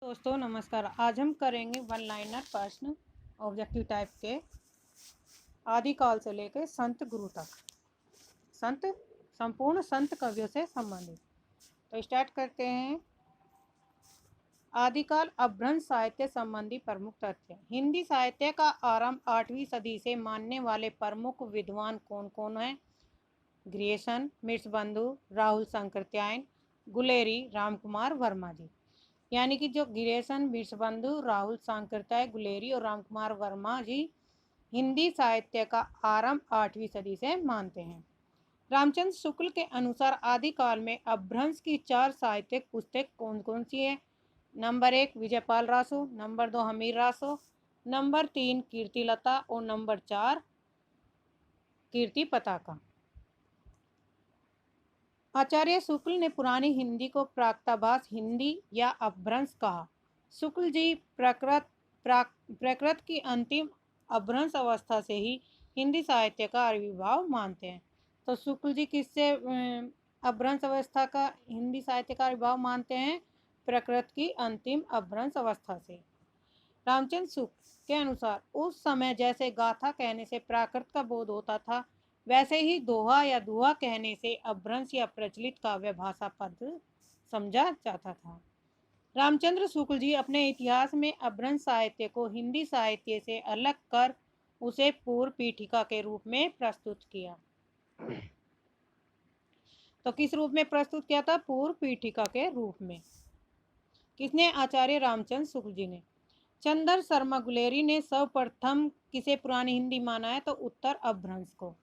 दोस्तों नमस्कार। आज हम करेंगे वन लाइनर प्रश्न ऑब्जेक्टिव टाइप के आदिकाल से लेकर संत गुरु तक, संत संपूर्ण संत कवियों से संबंधित। तो स्टार्ट करते हैं। आदिकाल अपभ्रंश साहित्य संबंधी प्रमुख तथ्य। हिंदी साहित्य का आरंभ 8वीं सदी से मानने वाले प्रमुख विद्वान कौन कौन हैं? ग्रियर्सन, मिर्चबंधु, राहुल सांकृत्यायन, गुलेरी, रामकुमार वर्मा जी। यानी कि जो गिरियर्सन, मिर्चबंधु, राहुल सांकृत्याय, गुलेरी और रामकुमार वर्मा जी हिंदी साहित्य का आरंभ 8वीं सदी से मानते हैं। रामचंद्र शुक्ल के अनुसार आदिकाल में अपभ्रंश की 4 साहित्यिक पुस्तक कौन कौन सी है? Number 1 Vijaypal Raso, number 2 Hamir Raso, number 3 Kirtilata और नंबर 4 कीर्ति पताका। आचार्य शुक्ल ने पुरानी हिंदी को प्राकृताभास हिंदी या अपभ्रंश कहा। शुक्ल जी प्रकृत की अंतिम अपभ्रंश अवस्था से ही हिंदी साहित्य का आविर्भाव मानते हैं। तो शुक्ल जी किससे अपभ्रंश अवस्था का हिंदी साहित्य का आविर्भाव मानते हैं? प्रकृत की अंतिम अपभ्रंश अवस्था से। रामचंद्र शुक्ल के अनुसार उस समय जैसे गाथा कहने से प्राकृत का बोध होता था, वैसे ही दोहा या दुहा कहने से अपभ्रंश या प्रचलित काव्य भाषा पद समझा जाता था। रामचंद्र शुक्ल जी अपने इतिहास में अपभ्रंश साहित्य को हिंदी साहित्य से अलग कर उसे पूर्व पीठिका के रूप में प्रस्तुत किया। तो किस रूप में प्रस्तुत किया था? पूर्व पीठिका के रूप में। किसने? आचार्य रामचंद्र शुक्ल जी ने। चंदर शर्मा गुलेरी ने सर्वप्रथम किसे पुरानी हिंदी माना है? तो उत्तर अपभ्रंश को।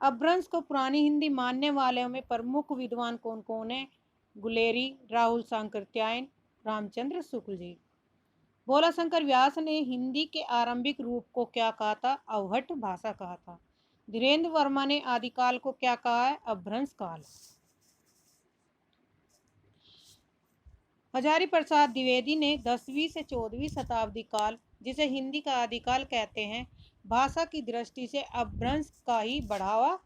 अपभ्रंश को पुरानी हिंदी मानने वालों में प्रमुख विद्वान कौन कौन है? गुलेरी, राहुल सांकृत्यायन, रामचंद्र शुक्ल जी। भोलाशंकर व्यास ने हिंदी के आरंभिक रूप को क्या कहा था? अवहट भाषा कहा था। धीरेन्द्र वर्मा ने आदिकाल को क्या कहा है? अपभ्रंश काल। हजारी प्रसाद द्विवेदी ने 10वीं से 14वीं शताब्दी काल, जिसे हिंदी का आदिकाल कहते हैं, भाषा की दृष्टि से अपभ्रंश का ही बढ़ावा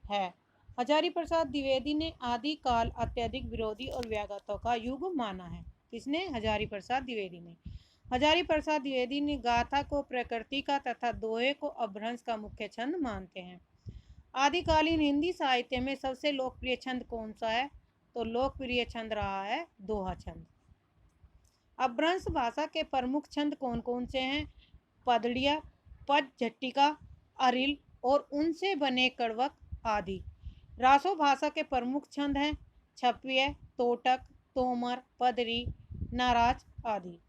है। हजारी प्रसाद द्विवेदी ने आदिकाल अत्यधिक विरोधी और व्याघातों का युग माना है। किसने? हजारी प्रसाद द्विवेदी ने। हजारी प्रसाद द्विवेदी ने गाथा को प्रकृति का तथा दोहे को अपभ्रंश का मुख्य छंद मानते हैं। आदिकालीन हिंदी साहित्य में सबसे लोकप्रिय छंद कौन सा है? तो लोकप्रिय छंद रहा है दोहा छंद। अपभ्रंश भाषा के प्रमुख छंद कौन कौन से हैं? पदड़िया, पद झट्टिका, अरिल और उनसे बने कड़वक आदि। रासो भाषा के प्रमुख छंद हैं छप्य, तोटक, तोमर, पदरी, नाराज आदि।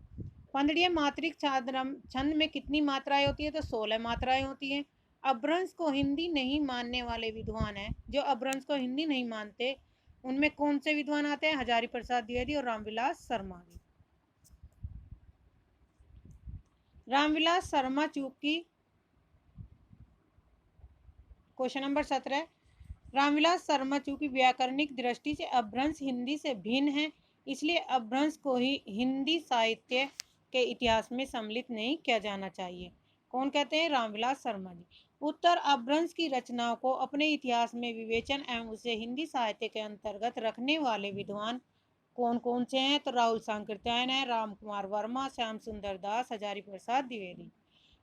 पंदड़िया मात्रिक छंद में कितनी मात्राएं होती है? तो 16 मात्राएं होती हैं। अपभ्रंश को हिंदी नहीं मानने वाले विद्वान हैं। जो अपभ्रंश को हिंदी नहीं मानते उनमें कौन से विद्वान आते हैं? हजारी प्रसाद द्विवेदी और रामविलास शर्मा जी। रामविलास शर्मा चूंकि क्वेश्चन नंबर 17, रामविलास शर्मा चूंकि व्याकरणिक दृष्टि से अपभ्रंश हिंदी से भिन्न है, इसलिए अपभ्रंश को ही हिंदी साहित्य के इतिहास में सम्मिलित नहीं किया जाना चाहिए। कौन कहते हैं? रामविलास शर्मा जी। उत्तर अपभ्रंश की रचनाओं को अपने इतिहास में विवेचन एवं उसे हिंदी साहित्य के अंतर्गत रखने वाले विद्वान कौन कौन से हैं? तो राहुल सांकृत्यायन है, रामकुमार वर्मा, श्याम सुंदर दास, हजारी प्रसाद द्विवेदी।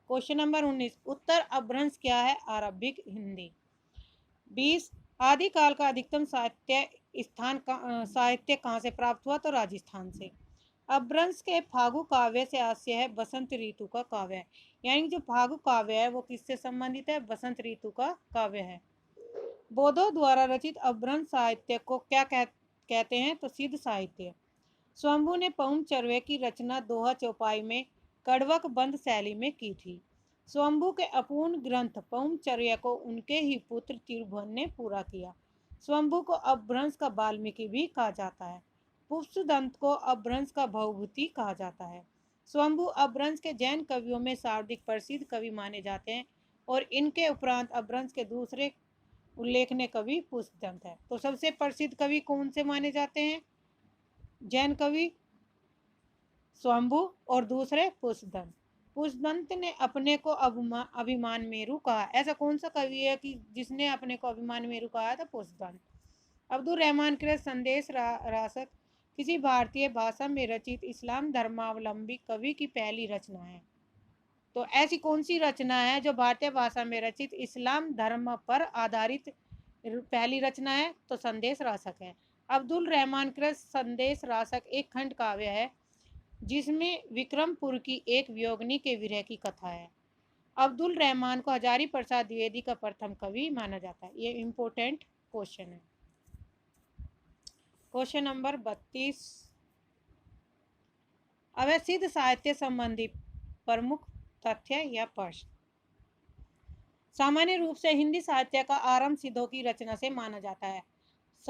क्वेश्चन नंबर 19, उत्तर अपभ्रंश क्या है? आरंभिक हिंदी। 20, आदिकाल का अधिकतम साहित्य कहाँ से प्राप्त हुआ? तो राजस्थान से। अपभ्रंश के फागु काव्य से आशय है बसंत ऋतु का काव्य है। यानी जो फागु काव्य है वो किससे संबंधित है? बसंत ऋतु का काव्य है। बौद्धों द्वारा रचित अपभ्रंश साहित्य को क्या कहते हैं? तो सिद्ध साहित्य। स्वयंभू ने पहुम चरवे की रचना दोहा चौपाई में कड़वक बंद शैली में की थी। स्वयंभू के अपूर्ण ग्रंथ पहुम चर्या को उनके ही पुत्र तिरुभुवन ने पूरा किया। स्वयंभू को अपभ्रंश का वाल्मीकि भी कहा जाता है। पुष्पदंत को अपभ्रंश का भवभूति कहा जाता है। स्वयंभू अपभ्रंश के जैन कवियों में सर्वाधिक प्रसिद्ध कवि माने जाते हैं और इनके उपरांत अपभ्रंश के दूसरे उल्लेखनीय कवि पुष्पदंत है। तो सबसे प्रसिद्ध कवि कौन से माने जाते हैं? जैन कवि स्वयंभू और दूसरे पुष्पदंत। पुष्पदंत ने अपने को अभिमान मेरु कहा। ऐसा कौन सा कवि है कि जिसने अपने को अभिमान मेरु कहा था? पुष्पदंत। अब्दुल रहमान कृत संदेश रासक किसी भारतीय भाषा में रचित इस्लाम धर्मावलंबी कवि की पहली रचना है। तो ऐसी कौन सी रचना है जो भारतीय भाषा में रचित इस्लाम धर्म पर आधारित पहली रचना है? तो संदेश रासक है। अब्दुल रहमान कृत संदेश रासक एक खंड काव्य है जिसमें विक्रमपुर की एक वियोगिनी के विरह की कथा है। अब्दुल रहमान को हजारी प्रसाद द्विवेदी का प्रथम कवि माना जाता है। ये इंपॉर्टेंट क्वेश्चन है। क्वेश्चन नंबर 32, अवैसिध साहित्य संबंधी प्रमुख तथ्य या प्रश्न। सामान्य रूप से हिंदी साहित्य का आरंभ सिद्धों की रचना से माना जाता है।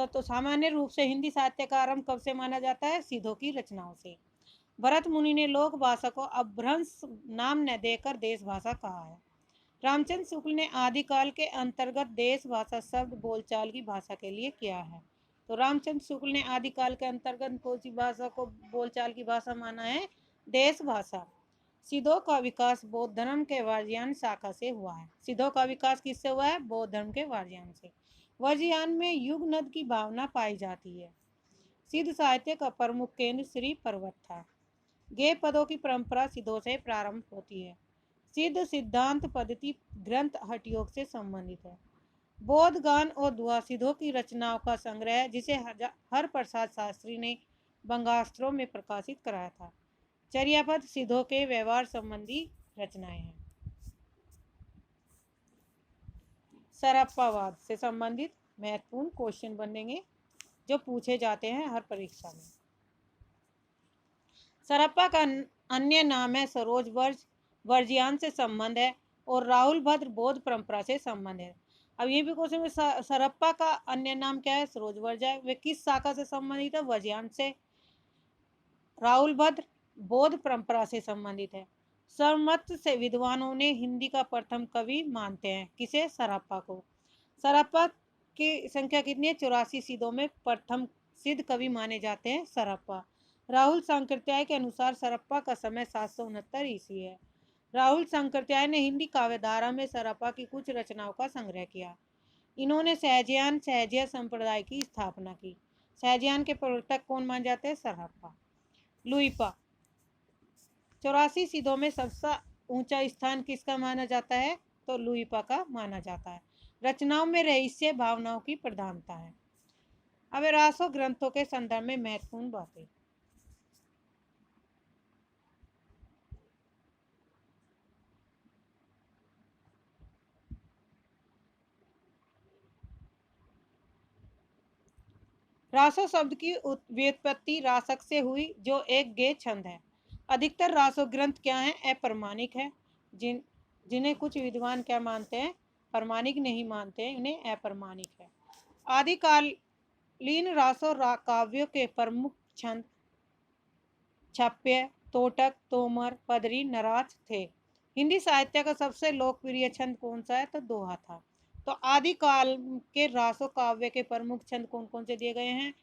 तो सामान्य रूप से हिंदी साहित्य का आरंभ कब से माना जाता है? सिद्धों की रचनाओं से। भरत मुनि ने लोक भाषा को अपभ्रंश नाम न देकर देश भाषा कहा है। रामचंद्र शुक्ल ने आदिकाल के अंतर्गत देश भाषा शब्द बोलचाल की भाषा के लिए किया है। तो रामचंद्र शुक्ल ने आदिकाल के अंतर्गत कौन सी भाषा को बोलचाल की भाषा माना है? देश भाषा। सिद्धों का विकास बौद्ध धर्म के वाजयान शाखा से हुआ है। सिद्धों का विकास किससे हुआ है? बौद्ध धर्म के वाजयान से। वाजयान में युगनद की भावना पाई जाती है। सिद्ध साहित्य का प्रमुख केंद्र श्री पर्वत था। गेय पदों की परंपरा सिद्धों से प्रारंभ होती है। सिद्ध सिद्धांत पद्धति ग्रंथ हठयोग से संबंधित है। बौद्ध गान और दुआ सिद्धों की रचनाओं का संग्रह है जिसे हर प्रसाद शास्त्री ने बंगास्त्रों में प्रकाशित कराया था। चर्यापद सिद्धों के व्यवहार संबंधी रचनाएं हैं। सरप्पावाद से संबंधित महत्वपूर्ण क्वेश्चन बनेंगे जो पूछे जाते हैं हर परीक्षा में। सरप्पा का अन्य नाम है सरोज वर्ज, वर्जियान से संबंध है, और राहुल भद्र बौद्ध परंपरा से संबंध है। अब ये भी क्वेश्चन में सरप्पा का अन्य नाम क्या है? सरोज वर्ज है। वे किस शाखा से संबंधित है? वर्जियान से। राहुल भद्र बौद्ध परंपरा से संबंधित है। सर्वमत से विद्वानों ने हिंदी का प्रथम कवि मानते हैं किसे? सरप्पा को। सरप्पा की संख्या कितनी है? 84 सिद्धों में प्रथम सिद्ध कवि माने जाते हैं सरप्पा। राहुल सांकृत्याय के अनुसार सरप्पा का समय 769 ईस्वी है। राहुल सांकृत्याय ने हिंदी काव्यधारा में सरप्पा की कुछ रचनाओं का संग्रह किया। इन्होंने सहजिया संप्रदाय की स्थापना की। सहजियान के प्रवर्तक कौन माने जाते हैं? सरप्पा। लुइपा। 84 सिद्धों में सबसे ऊंचा स्थान किसका माना जाता है? तो लुइपा का माना जाता है। रचनाओं में रहस्य भावनाओं की प्रधानता है। अब रासो ग्रंथों के संदर्भ में महत्वपूर्ण बातें। रासो शब्द की व्युत्पत्ति रासक से हुई जो एक गेय छंद है। अधिकतर रासो ग्रंथ क्या हैं? अप्रमाणिक है। जिन्हें कुछ विद्वान क्या मानते हैं? प्रमाणिक नहीं मानते हैं, इन्हें अप्रमाणिक है। आदिकालीन रासो काव्यों के प्रमुख छंद छाप्य, तोटक, तोमर, पदरी, नराज थे। हिंदी साहित्य का सबसे लोकप्रिय छंद कौन सा है? तो दोहा था। तो आदिकाल के रासो काव्य के प्रमुख छंद कौन कौन से दिए गए हैं?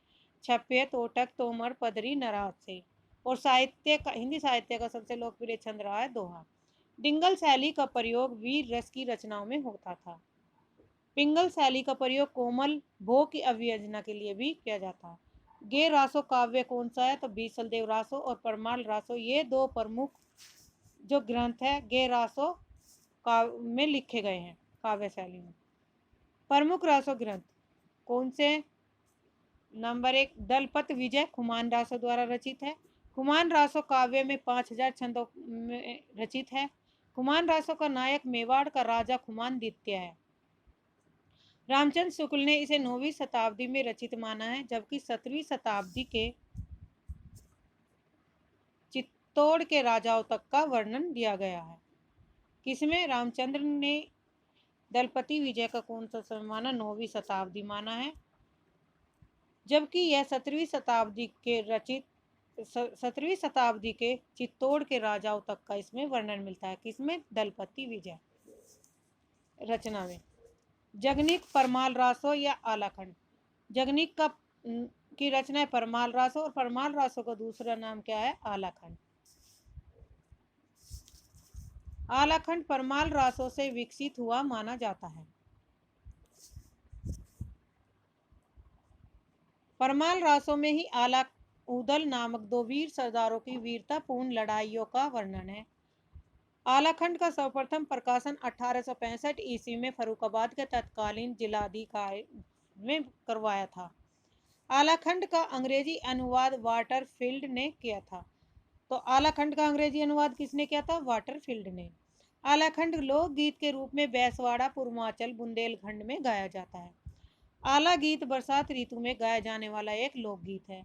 छप्य, तोटक, तोमर, पदरी, नराज से। और हिंदी साहित्य का सबसे लोकप्रिय छंद रहा है दोहा। डिंगल शैली का प्रयोग वीर रस की रचनाओं में होता था। पिंगल शैली का प्रयोग कोमल भोग की अभिव्यंजना के लिए भी किया जाता है। गेय रासो काव्य कौन सा है? तो बीसल देव रासो और परमाल रासो, ये दो प्रमुख जो ग्रंथ है गेय रासो में लिखे गए हैं काव्य शैली में। प्रमुख रासो ग्रंथ कौन से? नंबर 1 दलपत विजय खुमान रासो द्वारा रचित है। खुमान रासो काव्य में 5000 छंदों में रचित है। खुमान रासो का नायक मेवाड़ का राजा खुमान द्वितीय है। रामचंद्र शुक्ल ने इसे 9वीं शताब्दी में रचित माना है, जबकि 17वीं शताब्दी के चित्तौड़ के राजाओं तक का वर्णन दिया गया है। किसमें? रामचंद्र ने दलपति विजय का कौन सा समय माना? 9वीं शताब्दी माना है, जबकि यह 17वीं शताब्दी के चित्तौड़ के राजाओं तक का इसमें वर्णन मिलता है। किसमें? दलपति विजय रचना में। जगनिक, परमाल रासो या आलाखंड। जगनिक की रचना है परमाल रासो, और परमाल रासो का दूसरा नाम क्या है? आलाखंड। आलाखंड परमाल रासो से विकसित हुआ माना जाता है। परमाल रासो में ही ऊदल नामक दो वीर सरदारों की वीरतापूर्ण लड़ाइयों का वर्णन है। आलाखंड का सर्वप्रथम प्रकाशन 1865 ईस्वी में फर्रुखाबाद के तत्कालीन जिलाधिकारी में करवाया था। आलाखंड का अंग्रेजी अनुवाद वाटरफील्ड ने किया था। तो आलाखंड का अंग्रेजी अनुवाद किसने किया था? वाटरफील्ड ने। आलाखंड लोकगीत के रूप में बैसवाड़ा, पूर्वांचल, बुंदेलखंड में गाया जाता है। आला गीत बरसात ऋतु में गाया जाने वाला एक लोकगीत है।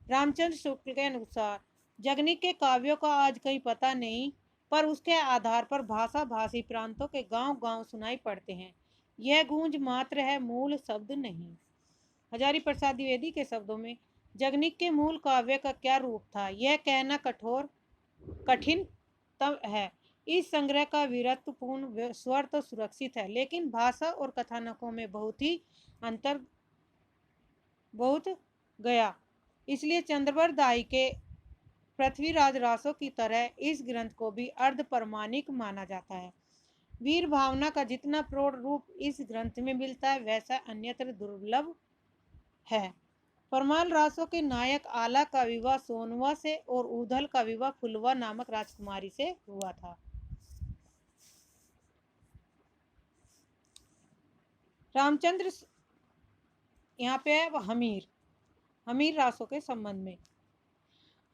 रामचंद्र शुक्ल के अनुसार जगनिक के काव्यों का आज कहीं पता नहीं, पर उसके आधार पर भाषा भाषी प्रांतों के गांव गांव सुनाई पड़ते हैं। यह गूंज मात्र है, मूल शब्द नहीं। हजारी प्रसाद द्विवेदी के शब्दों में जगनिक के मूल काव्य का क्या रूप था, यह कहना कठिन तब है। इस संग्रह का वीरत्वपूर्ण स्वर तो सुरक्षित है, लेकिन भाषा और कथानकों में अंतर बहुत गया। इसलिए चंद्रवर दाई के पृथ्वीराज रासो की तरह इस ग्रंथ को भी अर्ध प्रमाणिक माना जाता है। वीर भावना का जितना प्रौढ़ रूप इस ग्रंथ में मिलता है, वैसा अन्यत्र दुर्लभ है। परमाल रासो के नायक आला का विवाह सोनवा से और ऊधल का विवाह फुलवा नामक राजकुमारी से हुआ था। रामचंद्र यहाँ पे है हमीर रासो के संबंध में।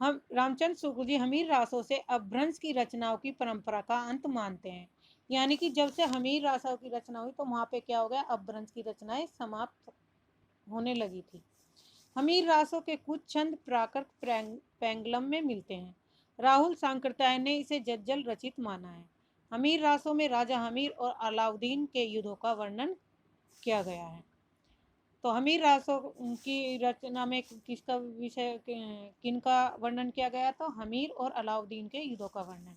हम रामचंद्र शुक्ल जी हमीर रासों से अपभ्रंश की रचनाओं की परंपरा का अंत मानते हैं। यानी कि जब से हमीर रासों की रचना हुई तो वहां पे क्या हो गया, अपभ्रंश की रचनाएं समाप्त होने लगी थी। हमीर रासों के कुछ छंद प्राकृत पेंगलम में मिलते हैं। राहुल सांकृत्यायन ने इसे जज्जल रचित माना है। हमीर रासों में राजा हमीर और अलाउद्दीन के युद्धों का वर्णन किया गया है। तो हमीर रासों की रचना में किसका विषय किनका वर्णन किया गया? तो हमीर और अलाउद्दीन के युद्धों का वर्णन।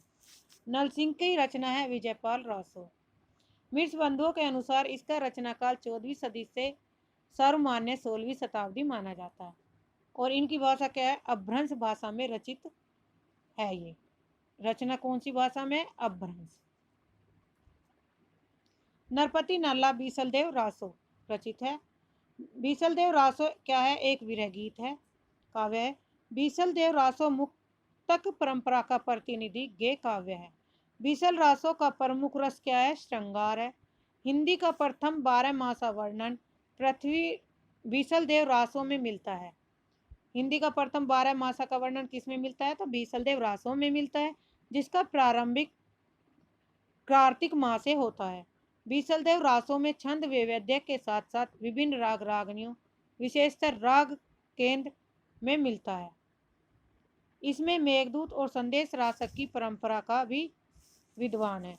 नरसिंह की रचना है विजयपाल रासो। मिर्च बंधुओं के अनुसार इसका रचनाकाल 14वीं सदी से सर्वमान्य 16वीं शताब्दी माना जाता है। और इनकी भाषा क्या है? अपभ्रंश भाषा में रचित है। ये रचना कौन सी भाषा में? अपभ्रंश। नरपति नल्ला बीसलदेव रासो रचित है। बीसलदेव रासो क्या है? एक विरह गीत है, काव्य है। बीसलदेव रासो मुक्तक परंपरा का प्रतिनिधि गे काव्य है। बीसल रासो का प्रमुख रस क्या है? श्रृंगार है। हिंदी का प्रथम 12 मासा वर्णन पृथ्वी बीसलदेव रासो में मिलता है। हिंदी का प्रथम 12 मासा का वर्णन किस में मिलता है? तो बीसलदेव रासो में मिलता है, जिसका प्रारंभिक कार्तिक माह से होता है। बीसलदेव रासों में छंद वैविध्य के साथ साथ विभिन्न राग रागनियों, विशेषतर राग केंद्र में मिलता है। इसमें मेघदूत और संदेश रासक की परंपरा का भी विद्वान है।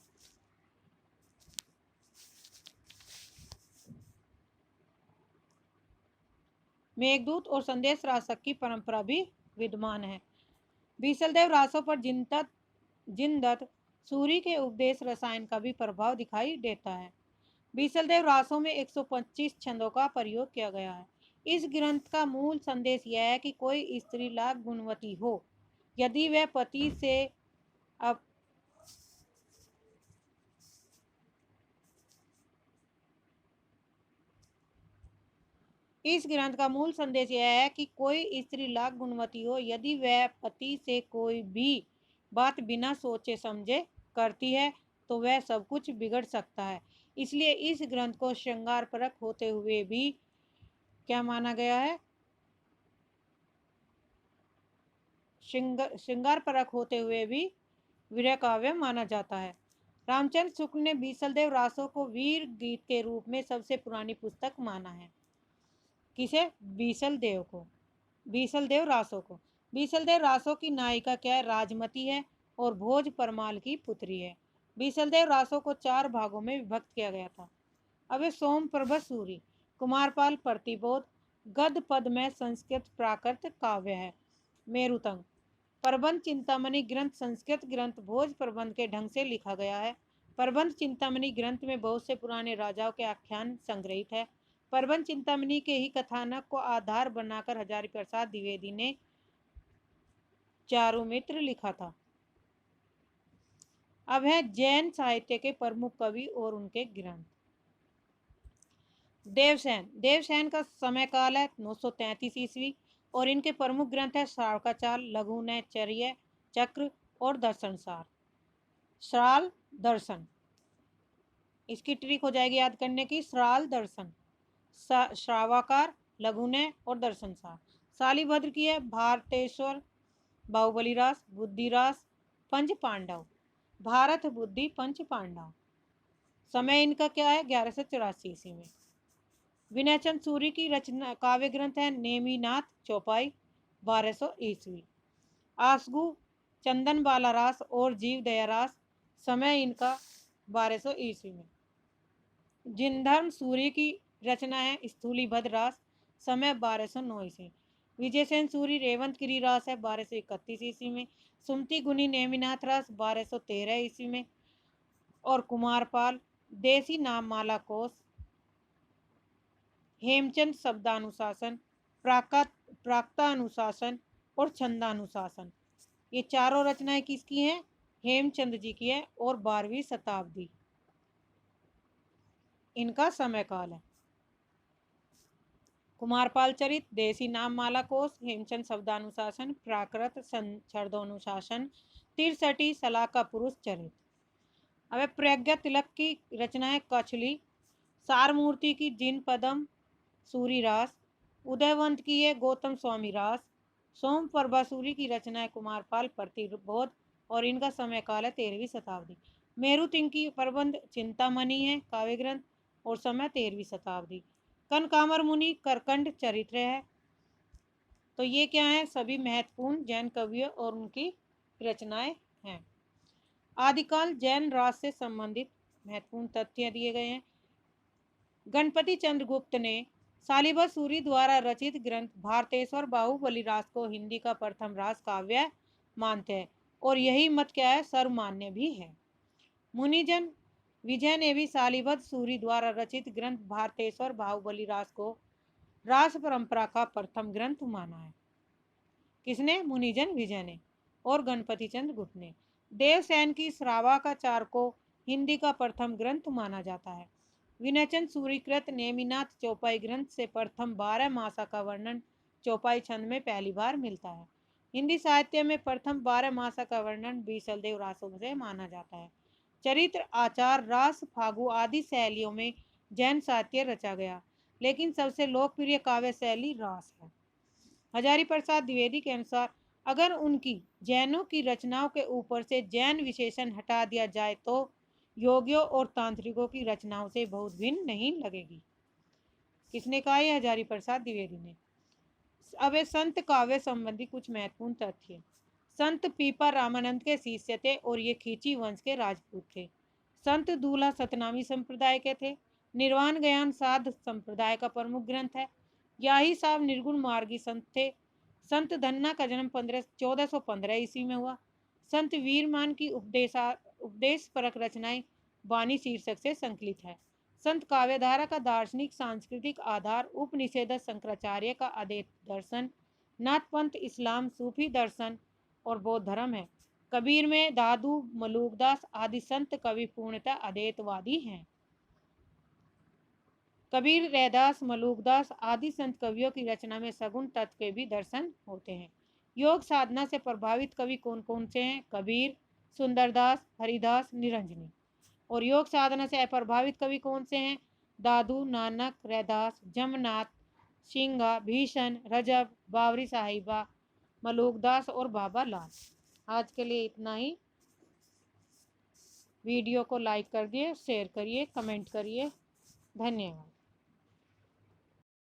मेघदूत और संदेश रासक की परंपरा भी विद्वान है। बीसलदेव रासों पर जिनदत्त सूरी के उपदेश रसायन का भी प्रभाव दिखाई देता है। बीसलदेव रासों में 125 छंदों का प्रयोग किया गया है। इस ग्रंथ का मूल संदेश यह है कि कोई स्त्री लाख गुणवती हो, यदि वह पति से अब इस ग्रंथ का मूल संदेश यह है कि कोई स्त्री लाख गुणवती हो, यदि वह पति से कोई भी बात बिना सोचे समझे करती है तो वह सब कुछ बिगड़ सकता है। इसलिए इस ग्रंथ को श्रृंगार परक होते हुए भी क्या माना गया है? श्रृंगार परक होते हुए भी वीर काव्य माना जाता है। रामचंद्र शुक्ल ने बीसलदेव रासो को वीर गीत के रूप में सबसे पुरानी पुस्तक माना है। किसे? बीसलदेव को, बीसलदेव रासो को। बीसलदेव रासो की नायिका क्या है? राजमती है और भोज परमाल की पुत्री है। बीसलदेव रासो को 4 भागों में विभक्त किया गया था। अब सोम प्रभ सूरी, कुमारपाल प्रतिबोध, गद पद में संस्कृत प्राकृत काव्य है। मेरुतंग प्रबंध चिंतामणि ग्रंथ संस्कृत ग्रंथ भोज प्रबंध के ढंग से लिखा गया है। प्रबंध चिंतामणि ग्रंथ में बहुत से पुराने राजाओं के आख्यान संग्रहित है। प्रबंध चिंतामणि के ही कथानक को आधार बनाकर हजारी प्रसाद द्विवेदी ने चारुमित्र लिखा था। अब है जैन साहित्य के प्रमुख कवि और उनके ग्रंथ। देवसेन का समय काल है 933 ईस्वी और इनके प्रमुख ग्रंथ है शार्काचार, लघुनचर्य, चक्र और दर्शन सार। श्राल दर्शन, इसकी ट्रिक हो जाएगी याद करने की। श्राल दर्शन, श्रावाकार, लघुनय और दर्शन सार। शालिभद्र की है भारतेश्वर, बाहुबली रास, बुद्धि रास, पंच पांडव। भारत, बुद्धि, पंच पांडव। समय इनका क्या है? 1184 ईस्वी में। विनयचंद सूरी की रचना काव्य ग्रंथ है नेमिनाथ चौपाई, 1200 ईस्वी। आसगु, चंदन बाला रास और जीव दया रास, समय इनका 1200 ईस्वी में। जिनधर्म सूरी की रचना है स्थूलीभद्र रास, समय 1209 ईस्वी। विजयसेन सूरी रेवंत गिरी रास है 1231 ईस्वी में। सुमति गुनी नेमिनाथ रास 1213 ईस्वी में। और कुमारपाल देसी नाम माला कोश, हेमचंद शब्दानुशासन, प्राक्तानुशासन और छंदानुशासन, ये चारों रचनाएं किसकी हैं? हेमचंद जी की है और 12वीं शताब्दी इनका समय काल है। कुमारपाल चरित, देसी नाम माला कोश, हेमचंद शब्दानुशासन, प्राकृत छंदोनुशासन, तिरसठी सलाका पुरुष चरित। अब प्रज्ञा तिलक की रचना है कछली, सारमूर्ति की जिन पदम सूरी रास, उदयवंत की है गौतम स्वामी रास, सोम प्रभासूरी की रचना है कुमारपाल प्रतिबोध और इनका समय काल है 13वीं शताब्दी। मेरु तिंग की प्रबंध चिंतामणि है काव्य ग्रंथ और समय 13वीं शताब्दी। कनकामर मुनि करकंड चरित्र है। तो ये क्या है? सभी महत्वपूर्ण जैन कवियों और उनकी रचनाएं हैं। आदिकाल जैन रास से संबंधित महत्वपूर्ण तथ्य दिए गए हैं। गणपति चंद्रगुप्त ने शालिभद्र सूरी द्वारा रचित ग्रंथ भारतेश्वर बाहुबली रास को हिंदी का प्रथम रास काव्य मानते हैं और यही मत क्या है? सर्वमान्य भी है। मुनिजन विजय ने भी शालिभद्र सूरी द्वारा रचित ग्रंथ भारतेश्वर बाहुबली रास को रास परंपरा का प्रथम ग्रंथ माना है। किसने? मुनिजन विजय ने और गणपति चंद्रगुप्त ने। देवसेन की श्रावकाचार को हिंदी का प्रथम ग्रंथ माना जाता है। विनयचंद सूरीकृत नेमिनाथ चौपाई ग्रंथ से प्रथम 12 मासा का वर्णन चौपाई छंद में पहली बार मिलता है। हिंदी साहित्य में प्रथम 12 मासा का वर्णन बीसलदेव रासों से माना जाता है। चरित्र, आचार, रास, फागु आदि शैलियों में जैन साहित्य रचा गया, लेकिन सबसे लोकप्रिय काव्य शैली रास है। हजारी प्रसाद द्विवेदी के अनुसार अगर उनकी जैनों की रचनाओं के ऊपर से जैन विशेषण हटा दिया जाए तो योगियों और तांत्रिकों की रचनाओं से बहुत भिन्न नहीं लगेगी। किसने कहा? है हजारी प्रसाद द्विवेदी ने। अब संत काव्य संबंधी कुछ महत्वपूर्ण तथ्य। संत पीपा रामानंद के शिष्य थे और ये खींची वंश के राजपूत थे। संत दूल्हा सतनामी संप्रदाय के थे। निर्वाण ज्ञान साध संप्रदाय का प्रमुख ग्रंथ है। याही साहब निर्गुण मार्गी संत थे। संत धन्ना का जन्म 1415 ईस्वी में हुआ। संत वीरमान की उपदेश परक रचनाएं वाणी शीर्षक से संकलित है। संत काव्यधारा का दार्शनिक सांस्कृतिक आधार उपनिषद शंकराचार्य का अद्वैत दर्शन, नाथपंथ इस्लाम सूफी दर्शन और बौद्ध धर्म है। कबीर में दादू मलूकदास आदि संत कवि पूर्णतः अद्वैतवादी हैं। कबीर, रैदास, मलूकदास आदि संत कवियों की रचना में सगुण तत्व के भी दर्शन होते हैं। योग साधना से प्रभावित कवि कौन कौन से हैं? कबीर, सुंदरदास, हरिदास, निरंजनी। और योग साधना से अप्रभावित कवि कौन से हैं? दादू, नानक, रैदास, जमनाथ, सिंगा, भीषण, रजब, बावरी साहिबा, मलूकदास और बाबा लाल। आज के लिए इतना ही। वीडियो को लाइक कर दिए, शेयर करिए, कमेंट करिए। धन्यवाद।